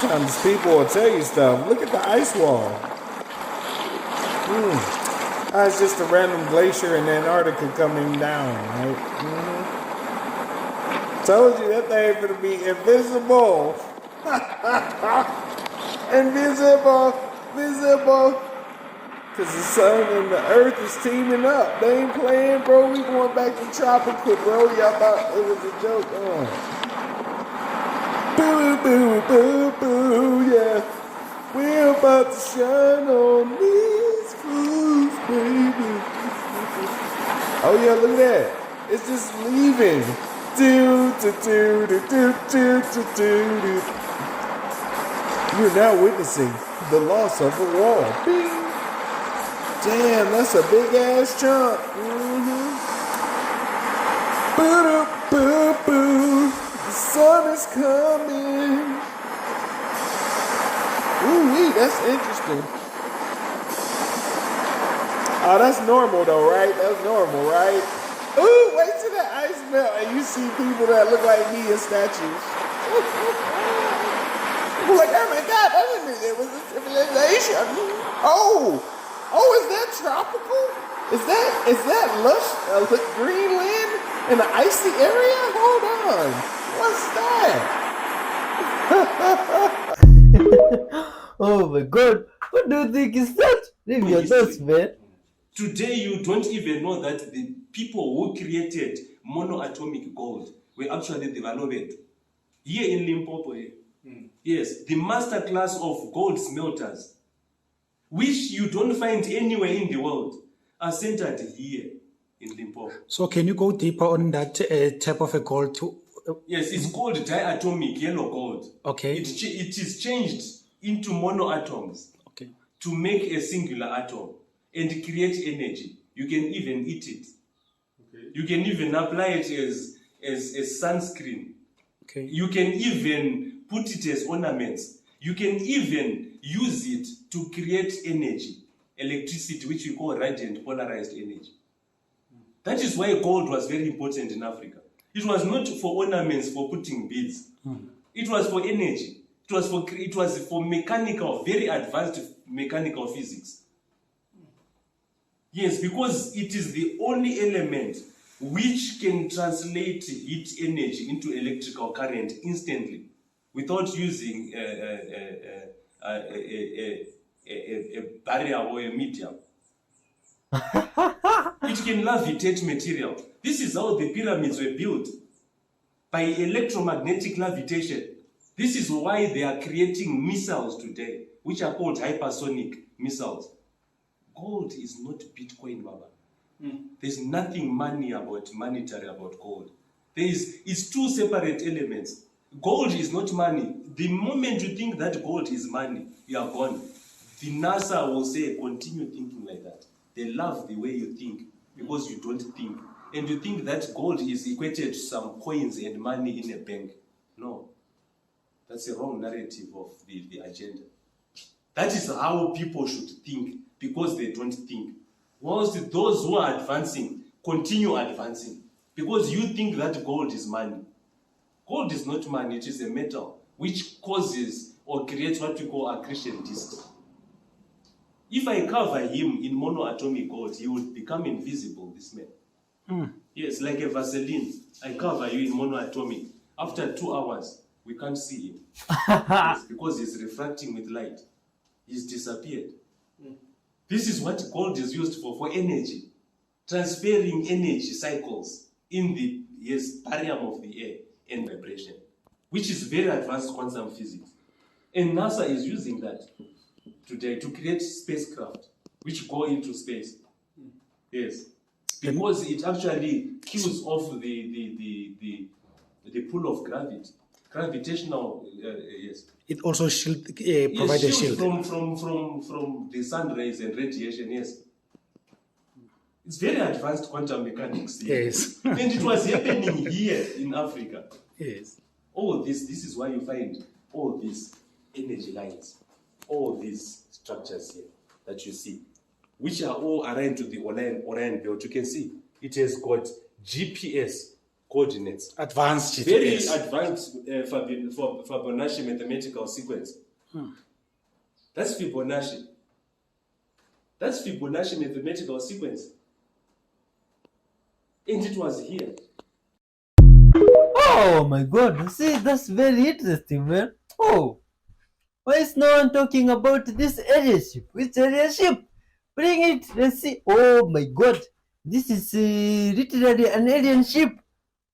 sometimes people will tell you stuff. Look at the ice wall. It's just a random glacier in Antarctica coming down, right? Told you that thing gonna be invisible. Visible. Cause the sun and the earth is teaming up. They ain't playing, bro. We going back to tropical, bro. Y'all thought it was a joke. Boo, boo, boo, boo, yeah. We're about to shine on these fools, baby. Oh yeah, look at that. It's just leaving. You're now witnessing the loss of a wall. Bing. Damn, that's a big ass chunk. Boo, boo, boo. The sun is coming. Ooh, that's interesting. Oh, that's normal though, right? That's normal, right? Ooh, wait till that ice melt and you see people that look like me in statues. People like, oh my God, that didn't mean there was a civilization. Oh, is that tropical? Is that lush Greenland in an icy area? Hold on. What's that? Oh my God. What do you think is that? Leave your thoughts, man. Today, you don't even know that the people who created monoatomic gold were actually the Vanovet. Here in Limpopo, yes, the master class of gold smelters, which you don't find anywhere in the world, are centered here in Limpopo. So can you go deeper on that type of a gold too? Yes, it's called diatomic yellow gold. Okay. It is changed into monoatoms to make a singular atom and create energy. You can even eat it. Okay. You can even apply it as sunscreen. Okay. You can even put it as ornaments. You can even use it to create energy, electricity, which we call radiant polarized energy. That is why gold was very important in Africa. It was not for ornaments, for putting beads. It was for energy. It was for mechanical, very advanced mechanical physics. Yes, because it is the only element which can translate heat energy into electrical current instantly without using a barrier or a medium. It can levitate material. This is how the pyramids were built, by electromagnetic levitation. This is why they are creating missiles today, which are called hypersonic missiles. Gold is not Bitcoin, Baba. There's nothing monetary about gold. It's two separate elements. Gold is not money. The moment you think that gold is money, you are gone. The NASA will say, continue thinking like that. They love the way you think because you don't think. And you think that gold is equated to some coins and money in a bank. No. That's a wrong narrative of the agenda. That is how people should think because they don't think. Whilst those who are advancing continue advancing because you think that gold is money. Gold is not money, it is a metal which causes or creates what we call accretion disk. If I cover him in monoatomic gold, he would become invisible, this man. Yes, like a Vaseline. I cover you in monoatomic. After 2 hours, we can't see him. Yes, because he's refracting with light. He's disappeared. This is what gold is used for energy. Transferring energy cycles in the barium of the air and vibration, which is very advanced quantum physics. And NASA is using that today to create spacecraft which go into space. Yes. Because it actually kills off the pull of gravity. Gravitational, yes. It also provides a shield. From the sun rays and radiation, yes. It's very advanced quantum mechanics here. Yes. And it was happening here in Africa. Yes. All this is why you find all these energy lines, all these structures here that you see, which are all aligned to the Orion belt. You can see it has got GPS coordinates. Advanced Very GPS. advanced Fibonacci mathematical sequence. That's Fibonacci. That's Fibonacci mathematical sequence. And it was here. Oh my god, see, that's very interesting, man. Oh, why is no one talking about this alien ship? Which alien ship? Bring it, let's see. Oh my god, this is literally an alien ship.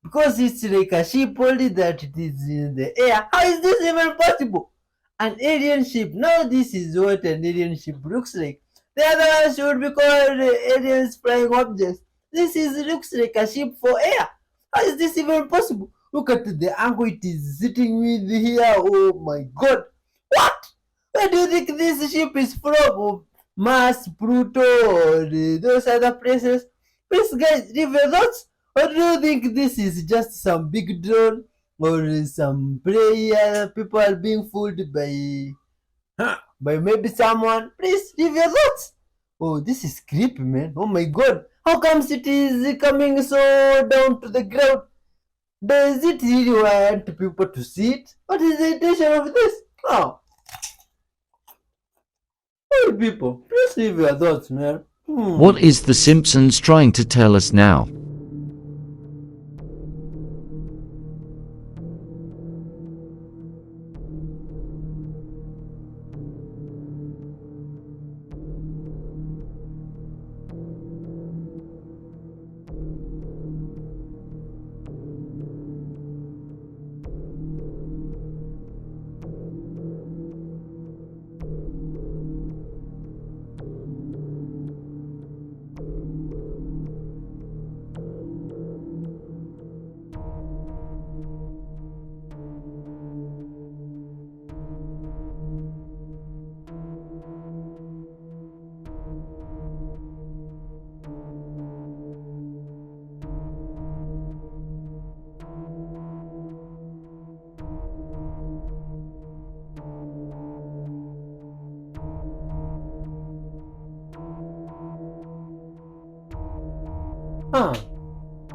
Because it's like a ship only that it is in the air. How is this even possible? An alien ship. Now this is what an alien ship looks like. The other one should be called aliens flying objects. This looks like a ship for air. How is this even possible? Look at the angle it is sitting with here. Oh my god. What? Where do you think this ship is from? Mars, Pluto, or those other places? Please guys, leave your thoughts. Or do you think this is just some big drone or some player people are being fooled by maybe someone? Please leave your thoughts. Oh, this is creepy, man. Oh my god. How comes it is coming so down to the ground? Does it really want people to see it? What is the intention of this? Oh. Hey people, please leave your thoughts, man. What is The Simpsons trying to tell us now?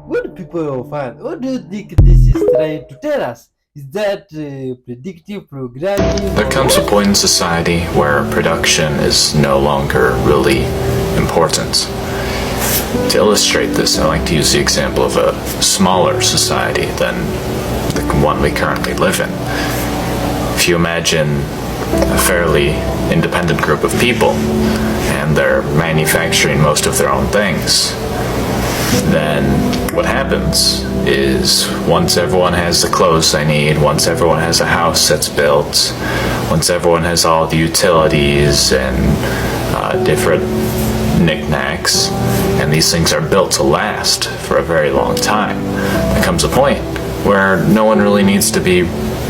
Good people of Earth, what do you think this is trying to tell us? Is that predictive programming? There comes a point in society where production is no longer really important. To illustrate this, I like to use the example of a smaller society than the one we currently live in. If you imagine a fairly independent group of people, and they're manufacturing most of their own things, then what happens is once everyone has the clothes they need, once everyone has a house that's built, once everyone has all the utilities and different knickknacks, and these things are built to last for a very long time, there comes a point where no one really needs to be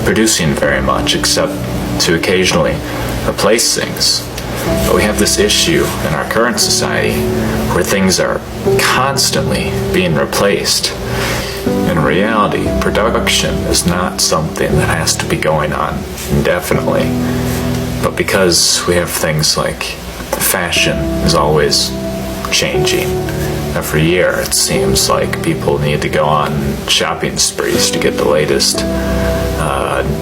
producing very much except to occasionally replace things. But we have this issue in our current society where things are constantly being replaced. In reality, production is not something that has to be going on indefinitely. But because we have things like fashion is always changing. Every year it seems like people need to go on shopping sprees to get the latest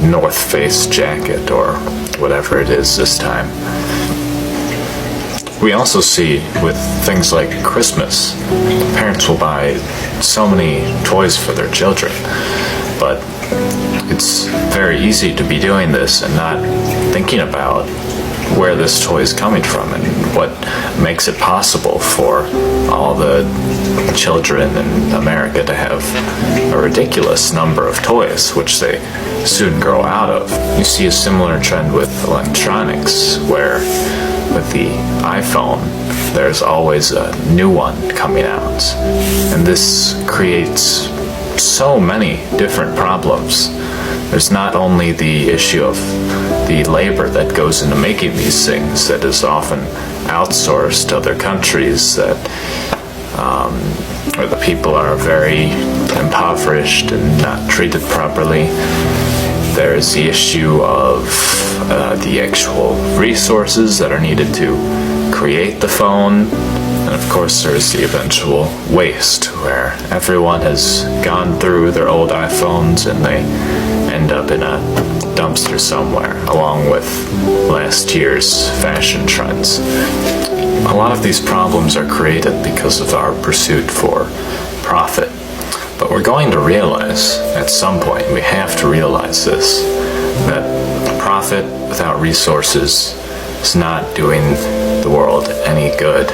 North Face jacket or whatever it is this time. We also see with things like Christmas, parents will buy so many toys for their children, but it's very easy to be doing this and not thinking about where this toy is coming from and what makes it possible for all the children in America to have a ridiculous number of toys, which they soon grow out of. You see a similar trend with electronics, where with the iPhone, there's always a new one coming out. And this creates so many different problems. There's not only the issue of the labor that goes into making these things that is often outsourced to other countries that where the people are very impoverished and not treated properly. There's the issue of the actual resources that are needed to create the phone, And of course there's the eventual waste, where everyone has gone through their old iPhones and they end up in a dumpster somewhere, along with last year's fashion trends. A lot of these problems are created because of our pursuit for profit. But we're going to realize, at some point, we have to realize this, that profit without resources is not doing the world any good.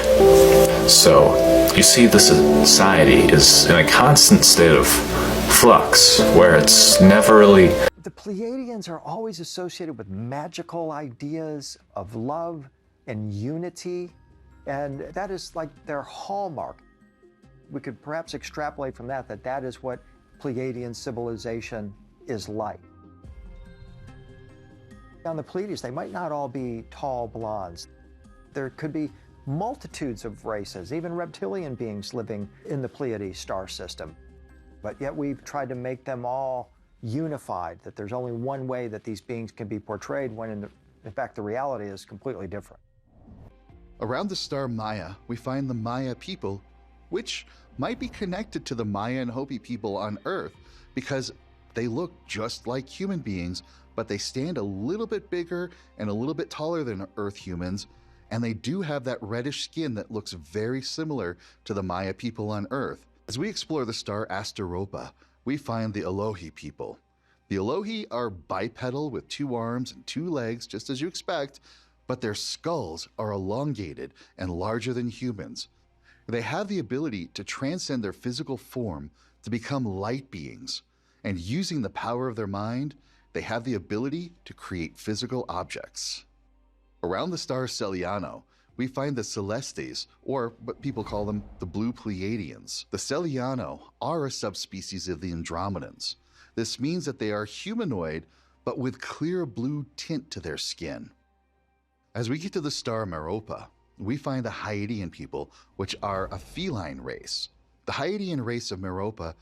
So, you see, the society is in a constant state of flux, where it's never really... The Pleiadians are always associated with magical ideas of love and unity, and that is like their hallmark. We could perhaps extrapolate from that that is what Pleiadian civilization is like. On the Pleiades, they might not all be tall blondes. There could be multitudes of races, even reptilian beings living in the Pleiades star system. But yet we've tried to make them all unified, that there's only one way that these beings can be portrayed, when in fact the reality is completely different. Around the star Maya, we find the Maya people, which might be connected to the Maya and Hopi people on Earth because they look just like human beings, but they stand a little bit bigger and a little bit taller than Earth humans, and they do have that reddish skin that looks very similar to the Maya people on Earth. As we explore the star Asteropa, we find the Elohi people. The Elohi are bipedal with 2 arms and 2 legs, just as you expect, but their skulls are elongated and larger than humans. They have the ability to transcend their physical form to become light beings, and using the power of their mind, they have the ability to create physical objects. Around the star Celiano, we find the Celestes, or what people call them, the Blue Pleiadians. The Celiano are a subspecies of the Andromedans. This means that they are humanoid, but with clear blue tint to their skin. As we get to the star Meropa, we find the Hyadian people, which are a feline race. The Hyadian race of Meropa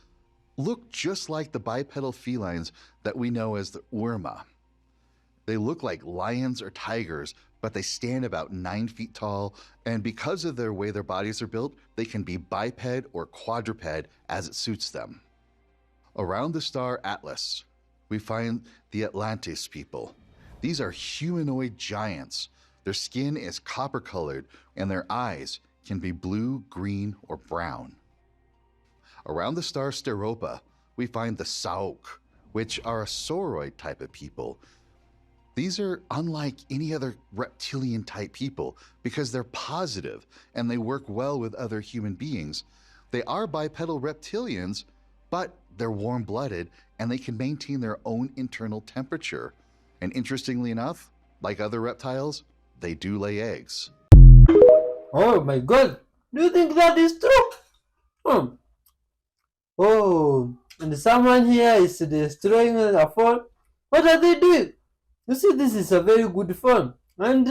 look just like the bipedal felines that we know as the Urma. They look like lions or tigers, but they stand about 9 feet tall, and because of their way their bodies are built, they can be biped or quadruped as it suits them. Around the star Atlas, we find the Atlantis people. These are humanoid giants. Their skin is copper-colored, and their eyes can be blue, green, or brown. Around the star Steropa, we find the Sauk, which are a sauroid type of people. These are unlike any other reptilian-type people because they're positive and they work well with other human beings. They are bipedal reptilians, but they're warm-blooded and they can maintain their own internal temperature. And interestingly enough, like other reptiles, they do lay eggs. Oh my god! Do you think that is true? Oh, and someone here is destroying a phone. What are they doing? You see, this is a very good phone. And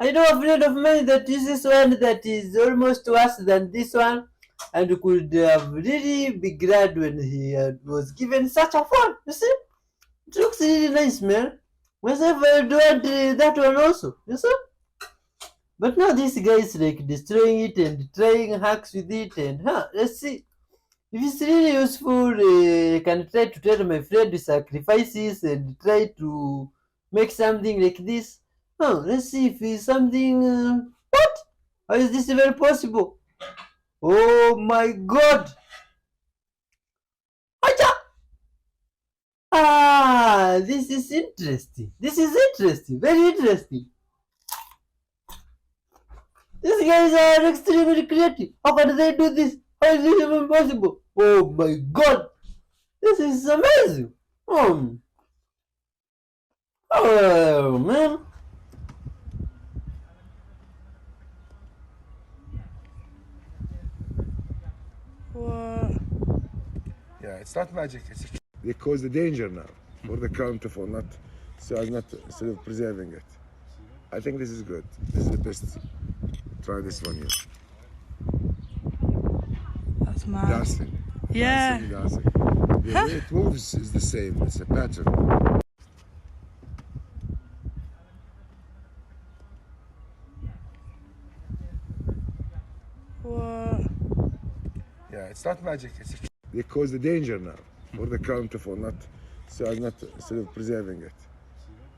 I know a friend of mine that uses one that is almost worse than this one, and could really be glad when he was given such a phone. You see? It looks really nice, man. Myself, I do want that one also. You see? But now this guy is like destroying it and trying hacks with it, and let's see. If it's really useful, I can try to tell my friend to sacrifices and try to make something like this. Let's see if it's something... what? How is this even possible? Oh my god! This is interesting. This is interesting. Very interesting. These guys are extremely creative. How can they do this? How is this even possible? Oh my god! This is amazing! Oh man! What? Yeah, it's not magic. They cause the danger now for the counterfeit, not so as not instead of preserving it. I think this is good. This is the best. Try this one here. That's mad. Dancing. Yeah. Dancing. The way it moves is the same. It's a pattern. It's not magic. They cause the danger now for the counterfeit, not so as not sort of preserving it.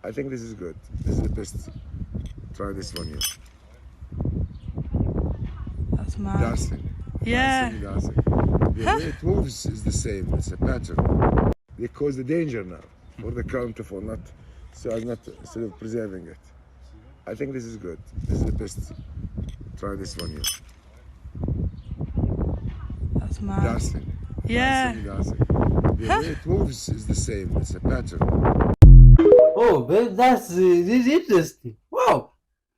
I think this is good. This is the best. Try this one here. That's mad. Dancing. Yeah. Dancing. The way it moves is the same. It's a pattern. They cause the danger now for the counterfeit, not so as not sort of preserving it. I think this is good. This is the best. Try this one here. That's mad. Dancing. Yeah. Dancing. The way it moves is the same. It's a pattern. Oh, but that's really interesting. Wow.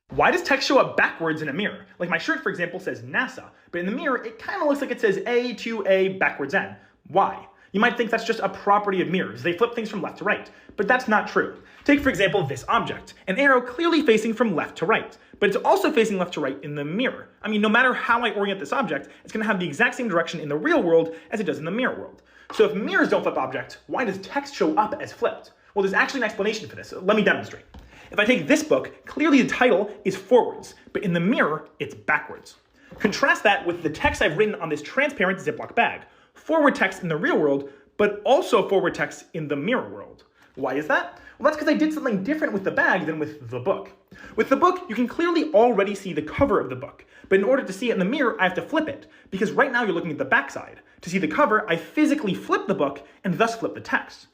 Why does text show up backwards in a mirror? Like my shirt, for example, says NASA, but in the mirror, it kind of looks like it says A to A backwards N. Why? You might think that's just a property of mirrors. They flip things from left to right, but that's not true. Take, for example, this object, an arrow clearly facing from left to right, but it's also facing left to right in the mirror. I mean, no matter how I orient this object, it's going to have the exact same direction in the real world as it does in the mirror world. So if mirrors don't flip objects, why does text show up as flipped? Well, there's actually an explanation for this. Let me demonstrate. If I take this book, clearly the title is forwards, but in the mirror, it's backwards. Contrast that with the text I've written on this transparent Ziploc bag. Forward text in the real world, but also forward text in the mirror world. Why is that? Well, that's because I did something different with the bag than with the book. With the book, you can clearly already see the cover of the book, but in order to see it in the mirror, I have to flip it, because right now you're looking at the back side. To see the cover, I physically flip the book and thus flip the text.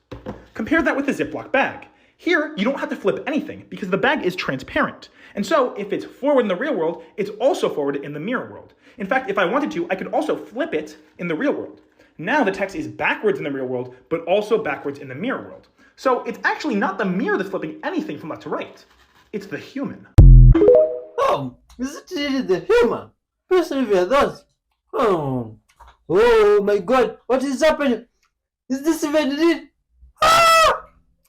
Compare that with the Ziploc bag. Here, you don't have to flip anything because the bag is transparent. And so, if it's forward in the real world, it's also forward in the mirror world. In fact, if I wanted to, I could also flip it in the real world. Now the text is backwards in the real world, but also backwards in the mirror world. So it's actually not the mirror that's flipping anything from left to right. It's the human. Oh, is it really the human? Persevere those. Oh my god, what is happening? Is this even real? Ah!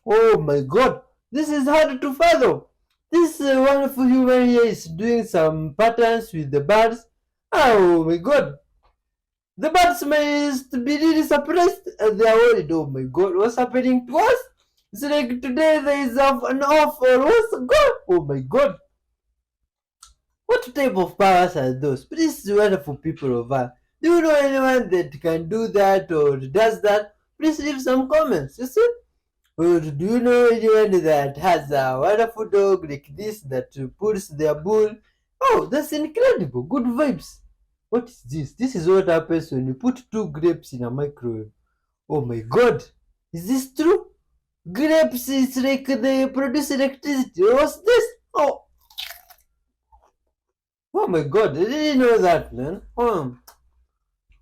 Oh my god, this is hard to fathom. This wonderful human here is doing some patterns with the birds. Oh my god. The birds must be really surprised and they are worried. Oh my god, what's happening to us? It's like today there is an awful. What's god? Oh my god. What type of powers are those? Please, wonderful people of Earth. Do you know anyone that can do that or does that? Please leave some comments, you see? Or do you know anyone that has a wonderful dog like this that pulls their bull? Oh, that's incredible. Good vibes. What is this? This is what happens when you put 2 grapes in a microwave. Oh my god. Is this true? Grapes is like they produce electricity. What's this? Oh. Oh my god. I didn't know that, man.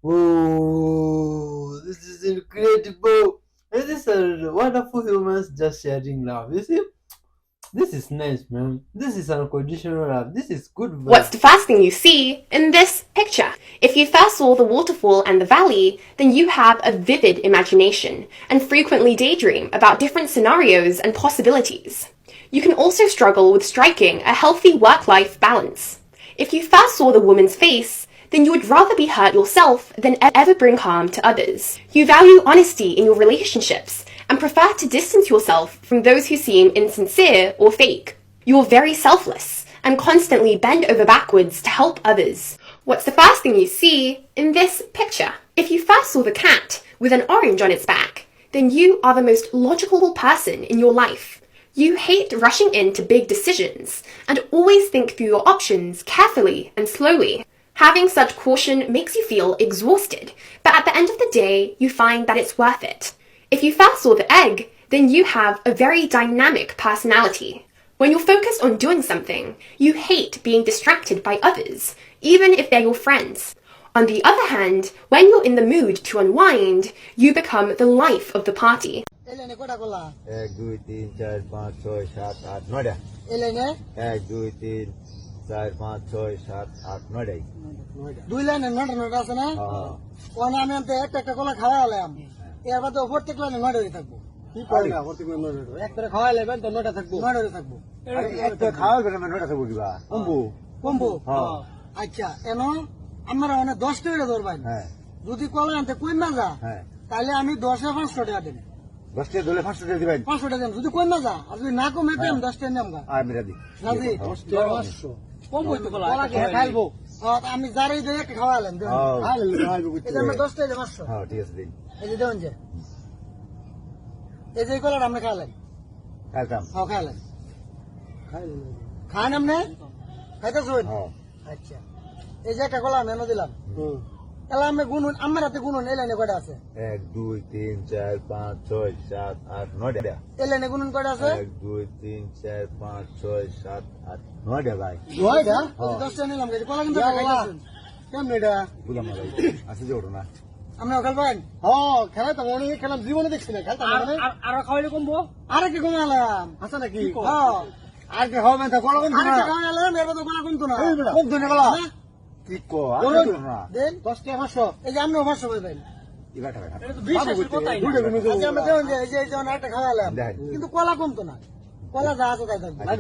Oh, this is incredible. And these are wonderful humans just sharing love. You see? This is nice, man. This is unconditional love. This is good vibe. What's the first thing you see in this picture? If you first saw the waterfall and the valley, then you have a vivid imagination and frequently daydream about different scenarios and possibilities. You can also struggle with striking a healthy work-life balance. If you first saw the woman's face, then you would rather be hurt yourself than ever bring harm to others. You value honesty in your relationships and prefer to distance yourself from those who seem insincere or fake. You're very selfless and constantly bend over backwards to help others. What's the first thing you see in this picture? If you first saw the cat with an orange on its back, then you are the most logical person in your life. You hate rushing into big decisions and always think through your options carefully and slowly. Having such caution makes you feel exhausted, but at the end of the day, you find that it's worth it. If you first saw the egg, then you have a very dynamic personality. When you're focused on doing something, you hate being distracted by others, even if they're your friends. On the other hand, when you're in the mood to unwind, you become the life of the party. আমরা অনেক 10 টাকা ধরবাই যদি কলা আনতে কই না যা তাহলে আমি 10 এ 500 টাকা দেব 10 টাকা ধরে 500 টাকা দিবেন 500 টাকা দেব যদি কই না যা আর যদি না কমে দেব 10 টাকা নেমগা আমি রাজি রাজি 10 টাকা 500 কম হইতো কলা কে খাইবো আমি যারাই দেয় একটা খাওয়ালেন এই যে আমরা 10 টাকা 500 হ্যাঁ ঠিক আছে দিন এই যে দেন যে এই যে কলাটা আমরা খাওয়ালেন খাইতাম হ্যাঁ খাওয়ালেন খান আপনি খাইতেছেন আচ্ছা এই যে একটা কলা আমি এনে দিলাম এলা আমি গুনুন আমার হাতে গুনুন এই লাইনে কয়টা আছে 1 2 3 4 5 6 7 8 9 টা এই লাইনে গুনুন কয়টা আছে 1 2 3 4 5 6 7 8 9 টা ভাই 9 টা 10 টা নিলাম কলা কিন্তু খাইতেছেন কেমন এটা বুঝলাম না ভাই আছে জোড়ো না আপনি খেলবেন খেলা তো মনে খেলাম জীবনে দেখছি না খেলতাম আর খাওয়াইলে কমবো আরে কি কমালাম আছে নাকি আর কি হবে না কলা কমতো না আরে খাওয়াইলাম এর তো কলা কমতো না কম ধনে কলা কি কো না দেন 10 টাকা 500 এই যে আপনি 500 পাবেন ইবা টাকা এটা তো বিশ্বাসের কথাই না আচ্ছা আমরা দেন যে এই যে একটা খাওয়ালাম কিন্তু কলা কমতো না কলা যা আছে তাই থাকবে আর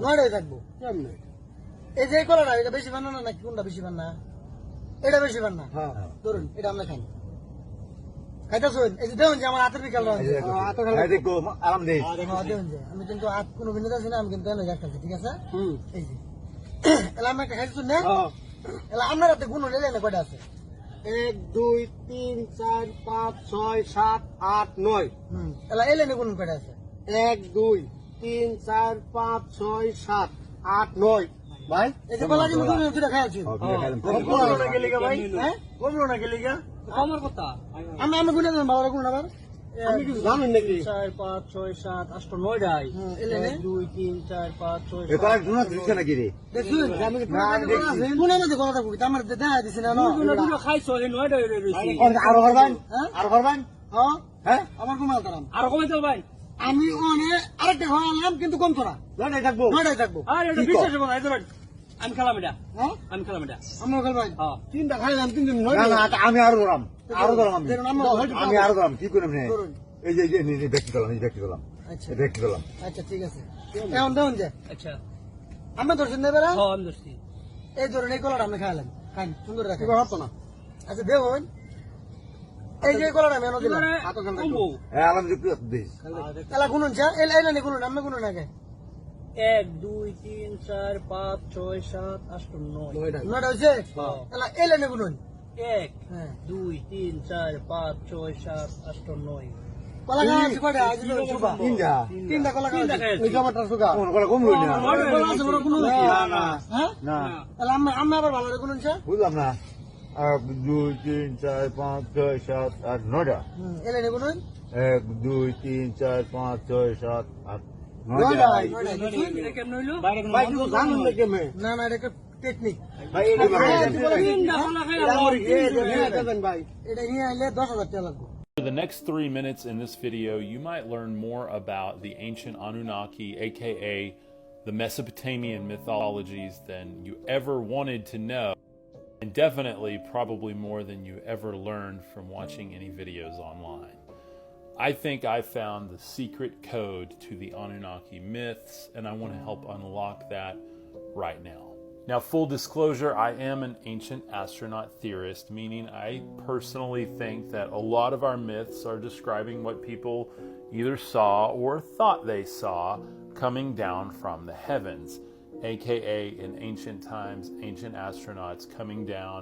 নড়ে থাকবো কেমনে এই যে কলাটা এটা বেশি বানানো না কি কোনটা বেশি বানানা এটা বেশি বানানা হ্যাঁ ধরুন এটা আমরা খাই খাইতেছেন এই যে দেখুন যে আমার হাতের বিকাল দেখো আরাম দেই দেখুন যে আমি কিন্তু হাত কোনো ভিন্নতা আছে না আমি কিন্তু এনে যাচ্ছি ঠিক আছে এই যে এলা আমি একটা খাইতেছি না এলা আপনার হাতে গুণ হলে না কয়টা আছে 1 2 3 4 5 6 7 8 9 এলা এলে না গুণ কয়টা আছে 1 2 3 4 5 6 7 8 9 ভাই এই যে কলা কিন্তু তুমি দুটো খাইছি কমলো না গেলিগা ভাই হ্যাঁ কমলো না গেলিগা আমার কথা আমি গুণে দেন বাবার গুণ আবার আমি কি জানেন নাকি 4 5 6 7 8 9 ডাই 1 2 3 4 5 6 এ কলা গুণা দিছে নাকি রে দেখুন আমি গুণে না কলা থাকবো আমার দেখা দিছে না না দুটো খাইছো এই 9 ডাই রইছি আর করবেন আর করবেন হ্যাঁ আমার গুণ আলতাম আর কমে তো ভাই আমি ওনে আরেকটা খাওয়ালাম কিন্তু কমতো না নয়টাই থাকবো আর এটা বিশ্বাস হবে না এই ধরেন আমি খেলাম এটা হ্যাঁ আমি খেলাম এটা আমি খেলবাই হ্যাঁ তিনটা খাইলাম তিন দিন না না আমি আরো ধরাম আমি আরো ধরাম কি করে নে এই যে এই ব্যক্তি করলাম আচ্ছা ঠিক আছে এখন দেখুন যে আচ্ছা আমি ধরছেন নেবে না হ্যাঁ আমি ধরছি এই ধরুন এই কলাটা আমি খাইলাম খান সুন্দর রাখেন হতো না আচ্ছা দেখুন এই যে কলাটা আমি এনে দিলাম হ্যাঁ আরাম দিস এলা গুনুন চা এলা নে গুনুন আমি গুনুন আগে 1 2 3 4 5 6 7 8 9 9 হইছে এলা এলা নে গুনুন 1 2 3 4 5 6 7 8 9 কলা গাছ কয়টা আজ সুবা তিনটা কলা গাছ ওই জমাটা সুগা কোন কলা কম হই না কলা আছে বড় গুনুন না হ্যাঁ না এলা আমি আবার ভালো গুনুন চা বুঝলাম না 1 2 3 4 5 6 7 8 9 টা এলা নে গুনুন 1 2 3 4 5 6 7 8 technique For the next 3 minutes in this video, you might learn more about the ancient Anunnaki, aka the Mesopotamian mythologies, than you ever wanted to know, and definitely probably more than you ever learned from watching any videos online. I think I found the secret code to the Anunnaki myths, and I want to help unlock that right now. Now, full disclosure, I am an ancient astronaut theorist, meaning I personally think that a lot of our myths are describing what people either saw or thought they saw coming down from the heavens, aka in ancient times, ancient astronauts coming down,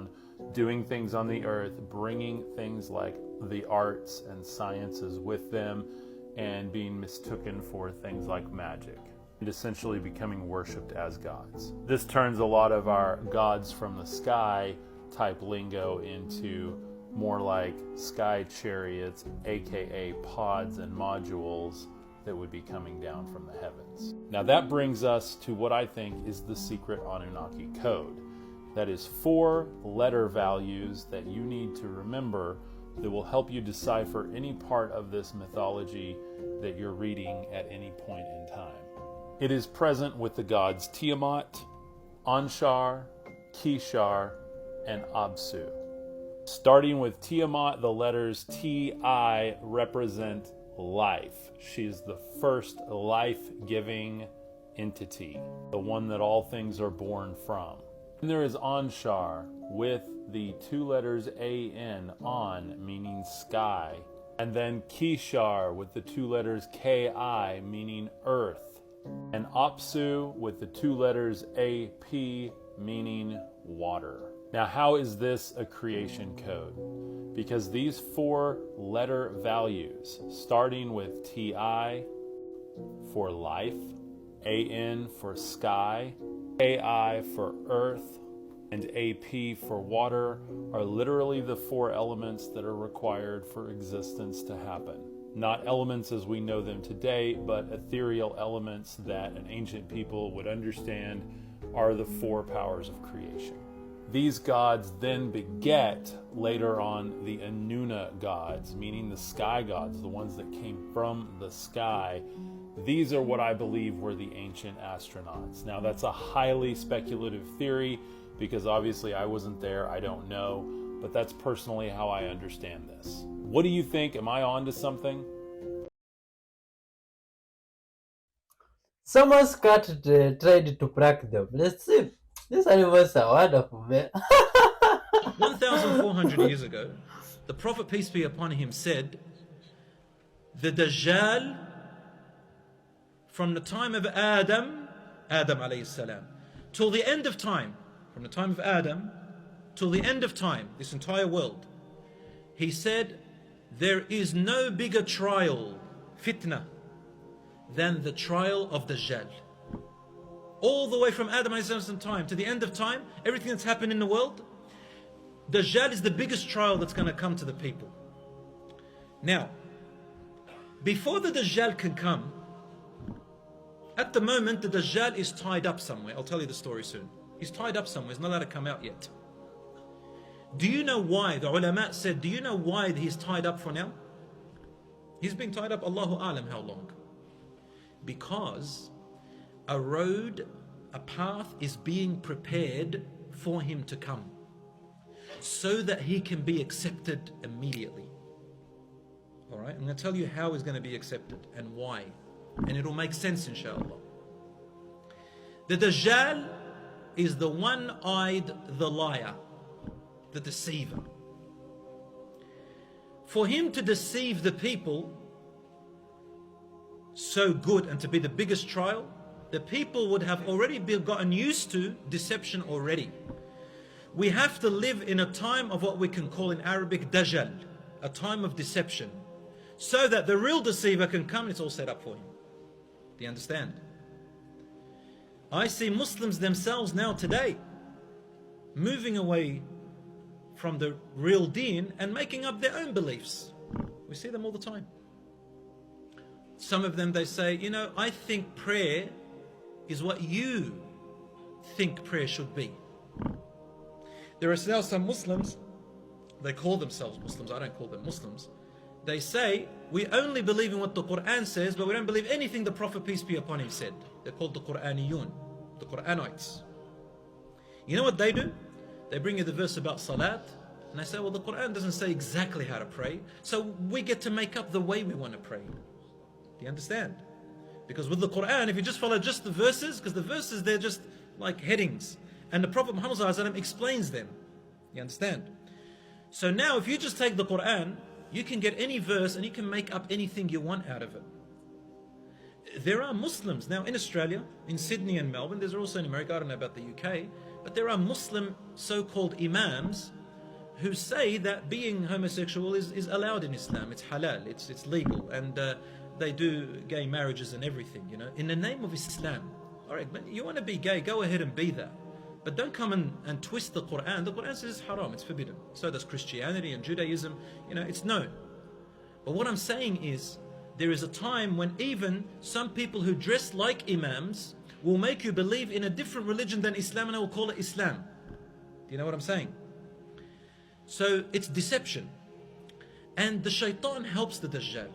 doing things on the earth, bringing things like the arts and sciences with them, and being mistaken for things like magic, and essentially becoming worshipped as gods. This turns a lot of our gods from the sky type lingo into more like sky chariots, aka pods and modules that would be coming down from the heavens. Now that brings us to what I think is the secret Anunnaki code. That is 4 letter values that you need to remember that will help you decipher any part of this mythology that you're reading at any point in time. It is present with the gods Tiamat, Anshar, Kishar, and Absu. Starting with Tiamat, the letters T-I represent life. She is the first life-giving entity, the one that all things are born from. And there is Anshar with the 2 letters A-N, on, meaning sky. And then Kishar with the 2 letters K-I, meaning earth. And Apsu with the 2 letters A-P, meaning water. Now, how is this a creation code? Because these 4-letter values, starting with TI for life, AN for sky, AI for earth, and AP for water, are literally the 4 elements that are required for existence to happen. Not elements as we know them today, but ethereal elements that an ancient people would understand are the 4 powers of creation. These gods then beget later on the Anuna gods, meaning the sky gods, the ones that came from the sky. These are what I believe were the ancient astronauts. Now, that's a highly speculative theory because obviously I wasn't there, I don't know, but that's personally how I understand this. What do you think? Am I on to something? Someone's cat tried to prank them. Let's see. These animals are wonderful, man. 1,400 years ago, the Prophet, peace be upon him, said, the Dajjal, from the time of Adam alayhi salam, till the end of time, from the time of Adam till the end of time, this entire world, he said, there is no bigger trial, fitna, than the trial of Dajjal. All the way from Adam time to the end of time, everything that's happened in the world, Dajjal is the biggest trial that's going to come to the people. Now, before the Dajjal can come, at the moment the Dajjal is tied up somewhere. I'll tell you the story soon. He's tied up somewhere, he's not allowed to come out yet. Do you know why? The ulama said, do you know why he's tied up for now? He's been tied up, Allahu Alam, how long? Because a road, a path is being prepared for him to come, so that he can be accepted immediately. Alright, I'm going to tell you how he's going to be accepted and why, and it'll make sense inshallah. The Dajjal is the one-eyed, the liar, the deceiver. For him to deceive the people so good and to be the biggest trial, the people would have already gotten used to deception already. We have to live in a time of what we can call in Arabic Dajjal, a time of deception, so that the real deceiver can come and it's all set up for him. Do you understand? I see Muslims themselves now today moving away from the real deen and making up their own beliefs. We see them all the time. Some of them, they say, you know, I think prayer is what you think prayer should be. There are now some Muslims, they call themselves Muslims, I don't call them Muslims. They say, we only believe in what the Quran says, but we don't believe anything the Prophet, peace be upon him, said. They're called the Quraniyun, the Quranites. You know what they do? They bring you the verse about Salat, and they say, well, the Quran doesn't say exactly how to pray, so we get to make up the way we want to pray. Do you understand? Because with the Quran, if you just follow just the verses, because the verses, they're just like headings, and the Prophet Muhammad ﷺ explains them. You understand? So now, if you just take the Quran, you can get any verse and you can make up anything you want out of it. There are Muslims now in Australia, in Sydney and Melbourne, there's also in America, I don't know about the UK, but there are Muslim so-called imams who say that being homosexual is allowed in Islam, it's halal, it's legal, and they do gay marriages and everything, you know, in the name of Islam. Alright, but you want to be gay, go ahead and be that. But don't come and twist the Quran. The Quran says it's haram, it's forbidden. So does Christianity and Judaism, you know, it's known. But what I'm saying is, there is a time when even some people who dress like imams will make you believe in a different religion than Islam, and I will call it Islam. Do you know what I'm saying? So it's deception. And the shaitan helps the Dajjal.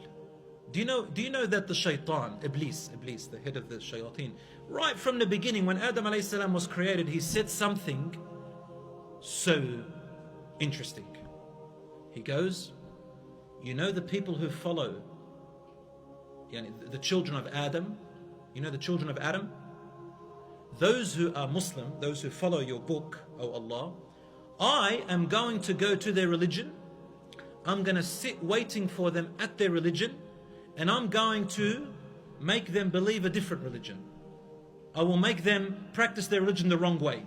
Do you know that the shaitan, Iblis, the head of the shayateen, right from the beginning when Adam alayhi salam was created, he said something so interesting. He goes, you know the people who follow, the children of Adam, you know the children of Adam? Those who are Muslim, those who follow your book, O Allah, I am going to go to their religion, I'm going to sit waiting for them at their religion, and I'm going to make them believe a different religion. I will make them practice their religion the wrong way.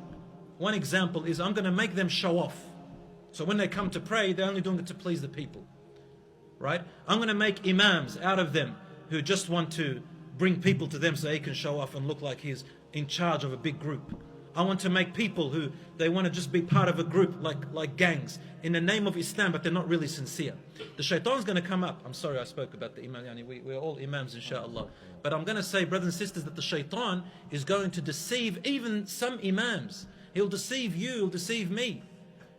One example is I'm going to make them show off. So when they come to pray, they're only doing it to please the people. Right? I'm going to make imams out of them who just want to bring people to them so he can show off and look like he's in charge of a big group. I want to make people who they want to just be part of a group like gangs in the name of Islam, but they're not really sincere. The shaitan's going to come up. I'm sorry I spoke about the imam. We're all imams, inshallah. But I'm going to say, brothers and sisters, that the shaitan is going to deceive even some imams. He'll deceive you, he'll deceive me.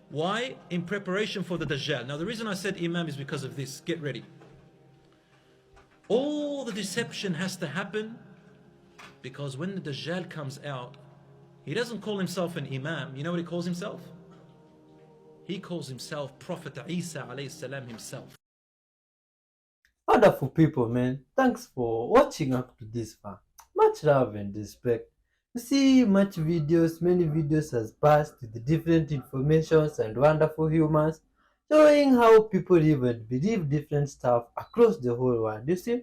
Why? In preparation for the Dajjal. Now the reason I said imam is because of this. Get ready. All the deception has to happen because when the Dajjal comes out, he doesn't call himself an imam. You know what he calls himself? He calls himself Prophet Isa alayhi salam himself. Wonderful people, man. Thanks for watching up to this far. Much love and respect. You see, many videos has passed with the different informations and wonderful humans, showing how people live and believe different stuff across the whole world, you see.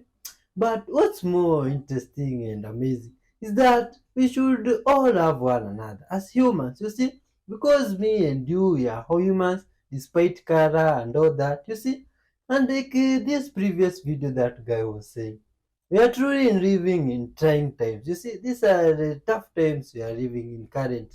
But what's more interesting and amazing is that we should all love one another as humans, you see, because me and you, we are humans, despite color and all that, you see. And like this previous video that guy was saying, we are truly living in trying times. You see, these are the tough times we are living in currently.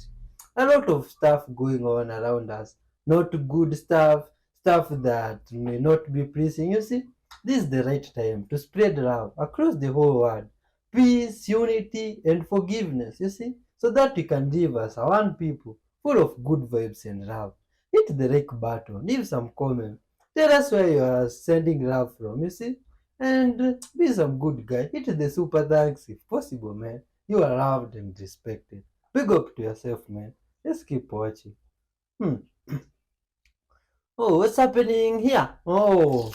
A lot of stuff going on around us, not good stuff, stuff that may not be pleasing. You see, this is the right time to spread love across the whole world. Peace, unity, and forgiveness, you see, so that we can live as one people, full of good vibes and love. Hit the like button, leave some comment, tell us where you are sending love from, you see, and be some good guy. Hit the super thanks if possible, man. You are loved and respected. Big up to yourself, man. Let's keep watching. Oh, what's happening here? Oh,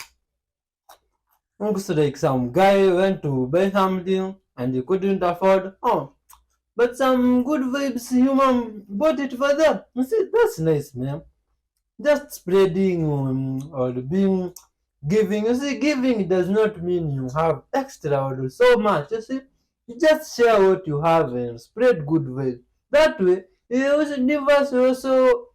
looks like some guy went to buy something and he couldn't afford. Oh, but some good vibes human bought it for them. You see, that's nice, man. Just spreading or being giving. You see, giving does not mean you have extra or so much. You see, you just share what you have and spread good vibes. That way, the universe will also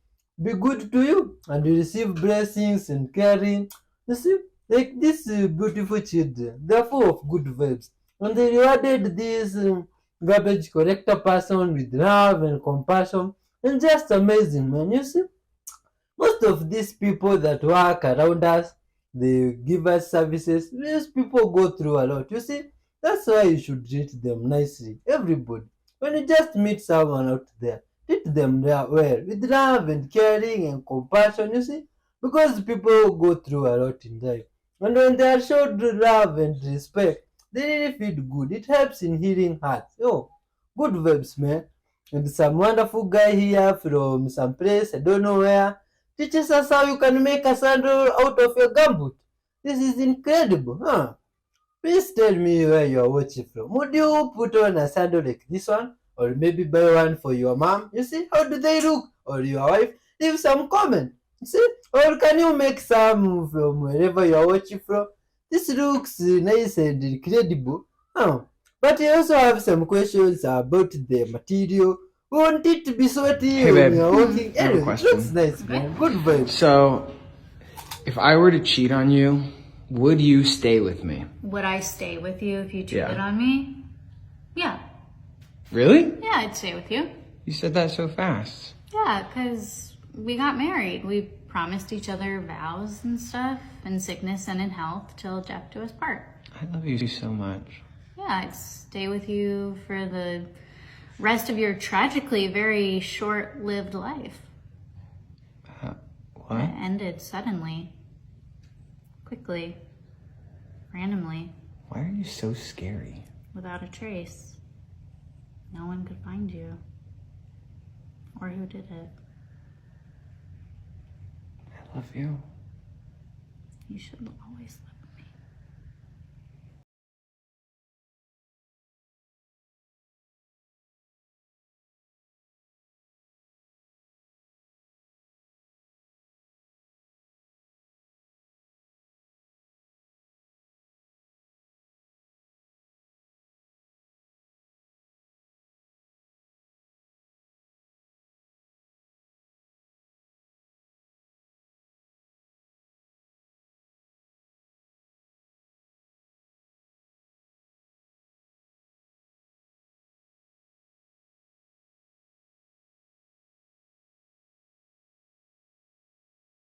be good to you and you receive blessings and caring. You see, like these beautiful children, they're full of good vibes. And they rewarded this garbage collector person with love and compassion. And just amazing, man. You see, most of these people that work around us, they give us services. These people go through a lot. You see, that's why you should treat them nicely. Everybody. When you just meet someone out there, treat them well with love and caring and compassion, you see, because people go through a lot in life. And when they are showed love and respect, they really feel good. It helps in healing hearts. Oh, good vibes, man. And some wonderful guy here from some place, I don't know where, teaches us how you can make a sandal out of your gumboot. This is incredible, huh? Please tell me where you are watching from. Would you put on a sandal like this one? Or maybe buy one for your mom? You see, how do they look? Or your wife? Leave some comment. You see? Or can you make some from wherever you are watching from? This looks nice and incredible. Oh, but I also have some questions about the material. We want it to be sweaty Hey when babe, you're walking. I have a Anyway, question. looks nice, man. Good vibes. So, if I were to cheat on you, would you stay with me? Would I stay with you if you cheated Yeah. on me? Yeah. Really? Yeah, I'd stay with you. You said that so fast. Yeah, because we got married. We promised each other vows and stuff, in sickness and in health, till death do us part. I love you so much. Yeah, I'd stay with you for the rest of your tragically very short-lived life. What? It ended suddenly, quickly, randomly, Why are you so scary? without a trace. No one could find you, or who did it. I love you. You should always love